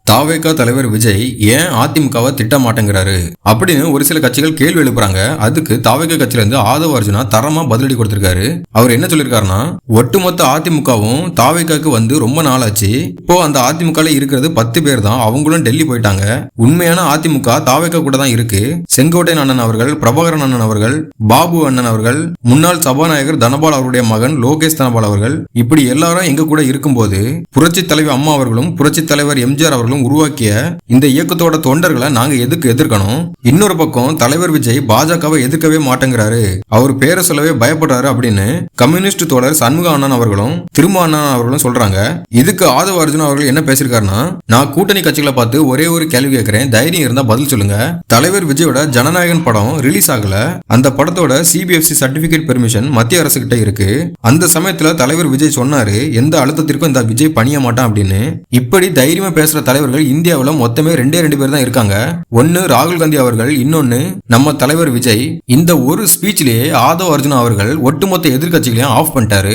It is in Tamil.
தாவேகா தலைவர் விஜய் ஏன் அதிமுகவை திட்ட மாட்டேங்கிறாரு அப்படின்னு ஒரு சில கட்சிகள் கேள்வி எழுப்புறாங்க. அதுக்கு தாவேகா கட்சியில இருந்து ஆதவ அர்ஜுனா தரமா பதிலடி கொடுத்திருக்காரு. அவர் என்ன சொல்லிருக்காருன்னா, ஒட்டுமொத்த அதிமுகவும் தாவேகாக்கு வந்து ரொம்ப நாள் ஆச்சு. இப்போ அந்த அதிமுக இருக்கிறது 10 பேர் தான். அவங்களும் டெல்லி போயிட்டாங்க. உண்மையான அதிமுக தாவேகா கூட தான் இருக்கு. செங்கோட்டையன் அண்ணன் அவர்கள், பிரபாகரன் அண்ணன் அவர்கள், பாபு அண்ணன் அவர்கள், முன்னாள் சபாநாயகர் தனபால் அவருடைய மகன் லோகேஷ் தனபால் அவர்கள், இப்படி எல்லாரும் எங்க கூட இருக்கும்போது புரட்சி தலைவர் அம்மா அவர்களும் புரட்சி தலைவர் எம்ஜிஆர் அவர்களும் உருவாக்கிய இந்த இயக்கத்தோட தொண்டர்களை நாங்க எதிர்க்கணும். இன்னொரு பக்கம் தலைவர் விஜய் பாஜகவை எதிர்க்கவே மாட்டேங்கிறாரு, அவர் பேரை சொல்லவே பயப்படுறாரு அப்படின்னு கம்யூனிஸ்ட் தோழர் சண்முக அண்ணன் அவர்களும் திரும்ப அண்ணன் அவர்களும் சொல்றாங்க. இதுக்கு ஆதவ அர்ஜுனா அவர்கள் என்ன பேசிருக்காருன்னா, நான் கூட்டணி கட்சிகளை பார்த்து ஒரே ஒரு கேள்வி கேட்கிறேன், தைரியம் இருந்தா பதில் சொல்லுங்க. தலைவர் விஜயோட ஜனநாயகன் படம் ரிலீஸ் ஆகல. அந்த படத்தோட சிபிஎஃப்சி சர்டிபிகேட் பெர்மிஷன் மத்திய அரசு கிட்ட இருக்கு. அந்த சமயத்துல தலைவர் விஜய் சொன்னாரு, எந்த அழுத்தத்திற்கும் இந்த விஜய் பணிய மாட்டான் அப்படின்னு. இப்படி தைரியமா பேசுற தலைவர்கள் இந்தியாவுல மொத்தமே 2 பேர் தான் இருக்காங்க. ஒன்னு ராகுல் காந்தி அவர்கள், இன்னொன்னு நம்ம தலைவர் விஜய். இந்த ஒரு ஸ்பீச்லயே ஆதவ அர்ஜுனா அவர்கள் ஒட்டுமொத்த எதிர்கட்சிகளையும் ஆஃப் பண்ணிட்டாரு.